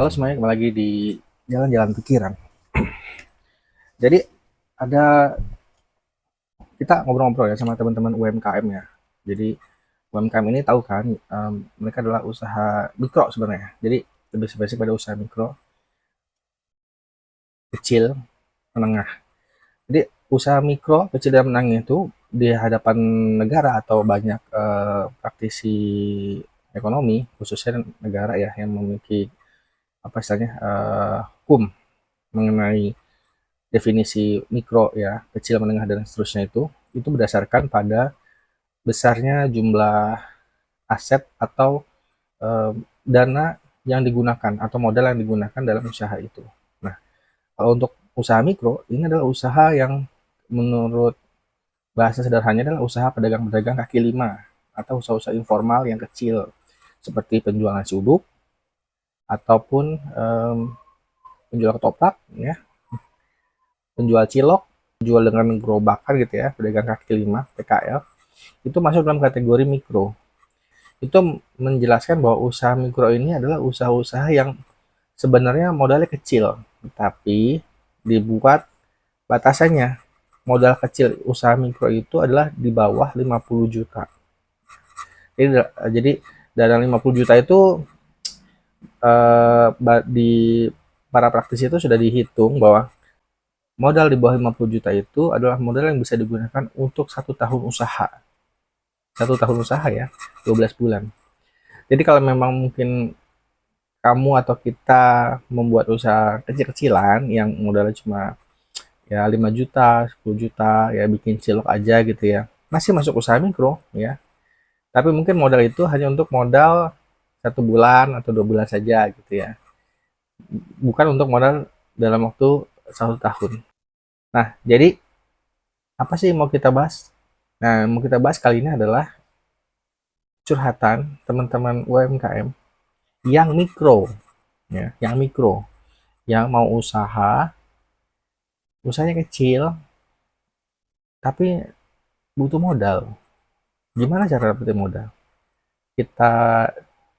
Halo semuanya, kembali lagi di Jalan-Jalan Pikiran. Jadi ada kita ngobrol-ngobrol ya sama teman-teman UMKM ya. Jadi UMKM ini tahu kan, mereka adalah usaha mikro sebenarnya. Jadi lebih spesifik pada usaha mikro, kecil, menengah. Jadi usaha mikro, kecil dan menengah itu di hadapan negara atau banyak praktisi ekonomi, khususnya negara ya yang memiliki apa istilahnya hukum mengenai definisi mikro ya, kecil, menengah dan seterusnya itu berdasarkan pada besarnya jumlah aset atau dana yang digunakan atau modal yang digunakan dalam usaha itu. Nah, kalau untuk usaha mikro ini adalah usaha yang menurut bahasa sederhananya adalah usaha pedagang-pedagang kaki lima atau usaha-usaha informal yang kecil seperti penjual nasi uduk ataupun penjual ketoprak ya, penjual cilok, penjual dengan gerobakan gitu ya, pedagang kaki lima PKL, itu masuk dalam kategori mikro. Itu menjelaskan bahwa usaha mikro ini adalah usaha-usaha yang sebenarnya modalnya kecil, tapi dibuat batasannya. Modal kecil usaha mikro itu adalah di bawah 50 juta. Jadi dana 50 juta itu di para praktisi itu sudah dihitung bahwa modal di bawah 50 juta itu adalah modal yang bisa digunakan untuk 1 tahun usaha. 1 tahun usaha ya, 12 bulan. Jadi kalau memang mungkin kamu atau kita membuat usaha kecil-kecilan yang modalnya cuma ya 5 juta, 10 juta, ya bikin cilok aja gitu ya. Masih masuk usaha mikro ya. Tapi mungkin modal itu hanya untuk modal 1 bulan atau 2 bulan saja gitu ya. Bukan untuk modal dalam waktu 1 tahun. Nah, jadi apa sih yang mau kita bahas? Nah, mau kita bahas kali ini adalah curhatan teman-teman UMKM yang mikro ya, yang mau usahanya kecil tapi butuh modal. Gimana cara dapetin modal? Kita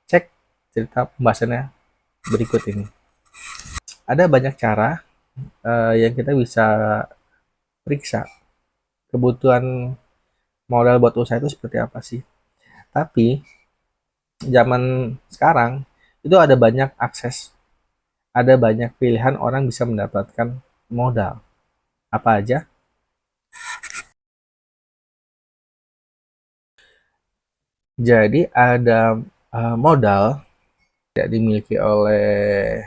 cek cerita pembahasannya berikut ini. Ada banyak cara yang kita bisa periksa kebutuhan modal buat usaha itu seperti apa sih. Tapi zaman sekarang itu ada banyak akses, ada banyak pilihan orang bisa mendapatkan modal. Apa aja? Jadi ada modal tidak dimiliki oleh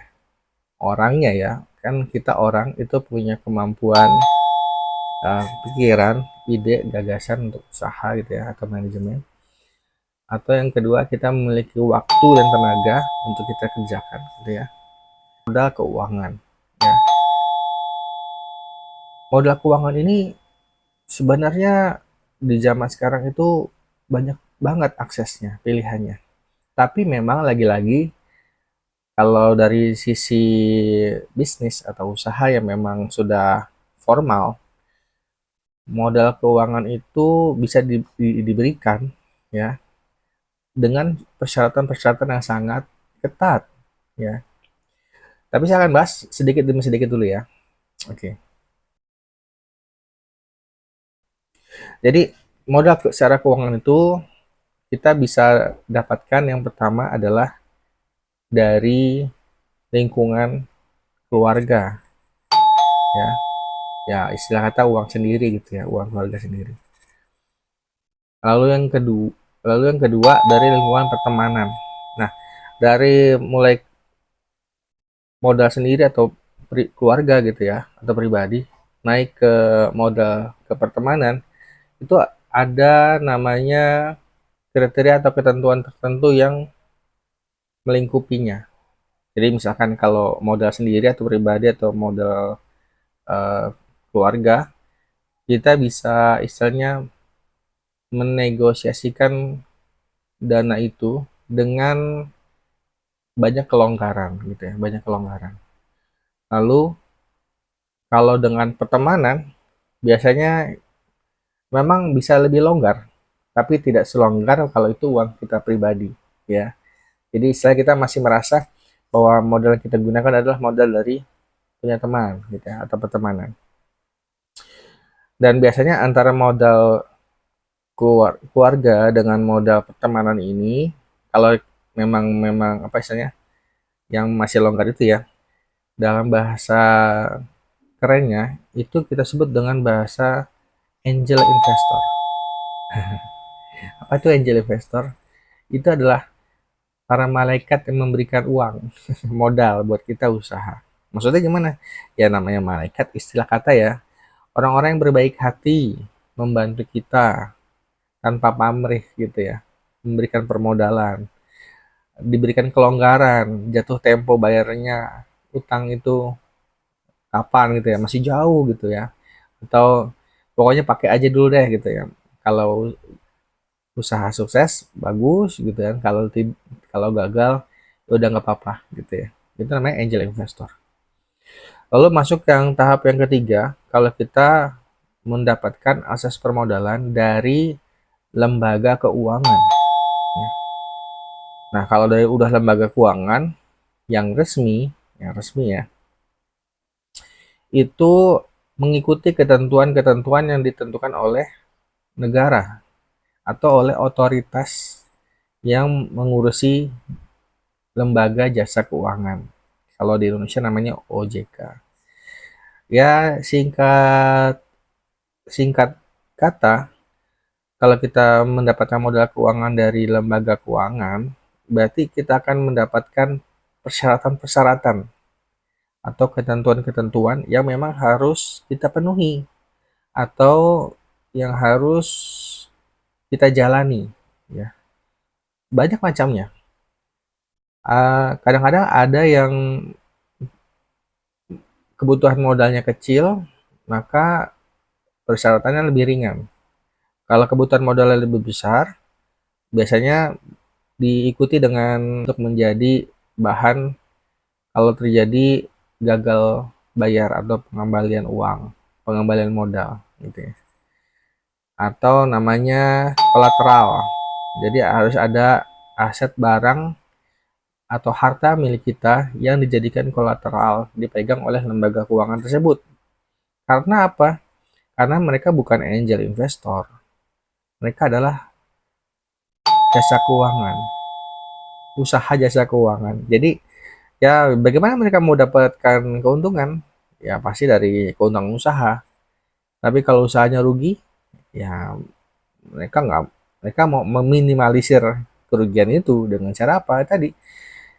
orangnya ya. Kan kita orang itu punya kemampuan, pikiran, ide, gagasan untuk usaha gitu ya atau manajemen. Atau yang kedua kita memiliki waktu dan tenaga untuk kita kerjakan gitu ya. Modal keuangan ya. Modal keuangan ini sebenarnya di zaman sekarang itu banyak banget aksesnya, pilihannya. Tapi memang lagi-lagi kalau dari sisi bisnis atau usaha yang memang sudah formal, modal keuangan itu bisa diberikan ya dengan persyaratan-persyaratan yang sangat ketat ya. Tapi saya akan bahas sedikit demi sedikit dulu ya. Oke. Jadi modal secara keuangan itu kita bisa dapatkan yang pertama adalah dari lingkungan keluarga ya. Ya istilah kata uang sendiri gitu ya, uang keluarga sendiri. Lalu yang kedua, dari lingkungan pertemanan. Nah, dari mulai modal sendiri atau keluarga gitu ya atau pribadi naik ke modal ke pertemanan itu ada namanya kriteria atau ketentuan tertentu yang melingkupinya. Jadi misalkan kalau modal sendiri atau pribadi atau modal eh, keluarga, kita bisa istilahnya menegosiasikan dana itu dengan banyak kelonggaran gitu ya, banyak kelonggaran. Lalu kalau dengan pertemanan biasanya memang bisa lebih longgar, tapi tidak selonggar kalau itu uang kita pribadi ya. Jadi saya kita masih merasa bahwa modal yang kita gunakan adalah modal dari punya teman gitu ya, atau pertemanan. Dan biasanya antara modal keluarga dengan modal pertemanan ini, kalau memang memang apa istilahnya yang masih longgar itu ya, dalam bahasa kerennya itu kita sebut dengan bahasa angel investor. Apa itu angel investor? Itu adalah para malaikat yang memberikan uang modal buat kita usaha. Maksudnya gimana? Ya namanya malaikat, istilah kata ya, orang-orang yang berbaik hati membantu kita tanpa pamrih gitu ya, memberikan permodalan, diberikan kelonggaran, jatuh tempo bayarnya, utang itu kapan gitu ya, masih jauh gitu ya, atau pokoknya pakai aja dulu deh gitu ya. Kalau usaha sukses bagus gitu kan, kalau gagal ya udah nggak apa-apa gitu ya. Itu namanya angel investor. Lalu masuk yang tahap yang ketiga, kalau kita mendapatkan akses permodalan dari lembaga keuangan. Ya. Nah, kalau dari udah lembaga keuangan yang resmi ya, itu mengikuti ketentuan-ketentuan yang ditentukan oleh negara atau oleh otoritas yang mengurusi lembaga jasa keuangan. Kalau di Indonesia namanya OJK. Ya, singkat singkat kata, kalau kita mendapatkan modal keuangan dari lembaga keuangan, berarti kita akan mendapatkan persyaratan-persyaratan atau ketentuan-ketentuan yang memang harus kita penuhi atau yang harus kita jalani ya. Banyak macamnya. Kadang-kadang ada yang kebutuhan modalnya kecil, maka persyaratannya lebih ringan. Kalau kebutuhan modalnya lebih besar, biasanya diikuti dengan untuk menjadi bahan kalau terjadi gagal bayar atau pengembalian modal gitu ya. Atau namanya kolateral. Jadi harus ada aset barang atau harta milik kita yang dijadikan kolateral dipegang oleh lembaga keuangan tersebut. Karena apa? Karena mereka bukan angel investor. Mereka adalah jasa keuangan, usaha jasa keuangan. Jadi ya bagaimana mereka mau dapatkan keuntungan? Ya pasti dari keuntungan usaha. Tapi kalau usahanya rugi, ya nggak mereka mau meminimalisir kerugian itu dengan cara apa? Tadi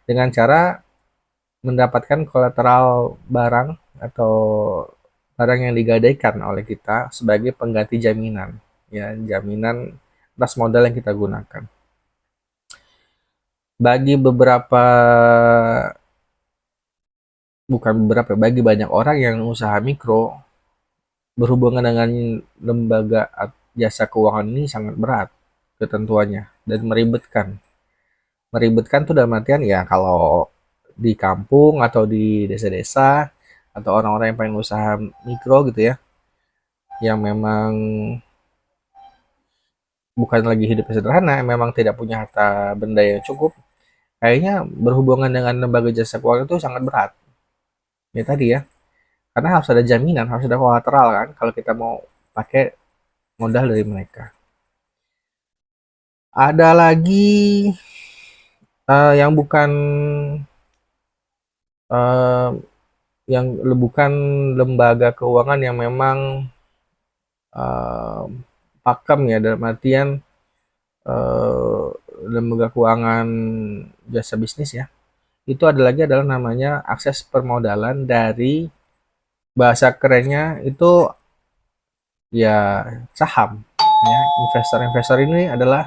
dengan cara mendapatkan kolateral barang atau barang yang digadaikan oleh kita sebagai pengganti jaminan, ya jaminan atas modal yang kita gunakan. Bagi beberapa, bukan beberapa, bagi banyak orang yang usaha mikro, berhubungan dengan lembaga jasa keuangan ini sangat berat ketentuannya dan meribetkan. Meribetkan tuh dalam artian ya kalau di kampung atau di desa-desa atau orang-orang yang pengen usaha mikro gitu ya, yang memang bukan lagi hidup sederhana, memang tidak punya harta benda yang cukup, kayaknya berhubungan dengan lembaga jasa keuangan itu sangat berat. Ya tadi ya, karena harus ada jaminan, harus ada kolateral kan, kalau kita mau pakai modal dari mereka. Ada lagi yang bukan uh, yang bukan lembaga keuangan yang memang uh, pakem ya, dalam artian uh, lembaga keuangan jasa bisnis ya. Itu ada lagi adalah namanya akses permodalan dari, bahasa kerennya itu ya saham ya. Investor-investor ini adalah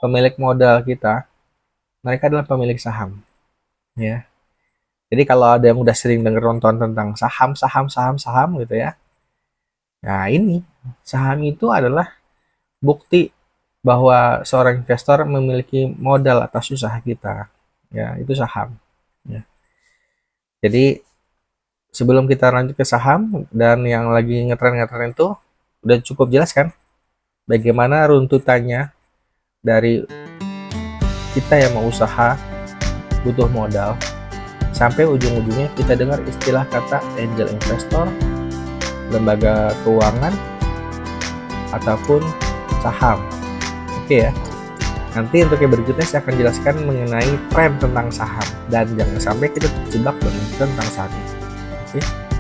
pemilik modal kita, mereka adalah pemilik saham ya. Jadi kalau ada yang udah sering denger nonton tentang saham gitu ya, nah ini saham itu adalah bukti bahwa seorang investor memiliki modal atas usaha kita ya, itu saham ya. Jadi sebelum kita lanjut ke saham dan yang lagi ngetren-ngetren itu, udah cukup jelas kan bagaimana runtutannya dari kita yang mau usaha butuh modal, sampai ujung-ujungnya kita dengar istilah kata angel investor, lembaga keuangan, ataupun saham. Oke ya. Nanti untuk yang berikutnya saya akan jelaskan mengenai tren tentang saham dan jangan sampai kita terjebak dengan tentang saham. Oke.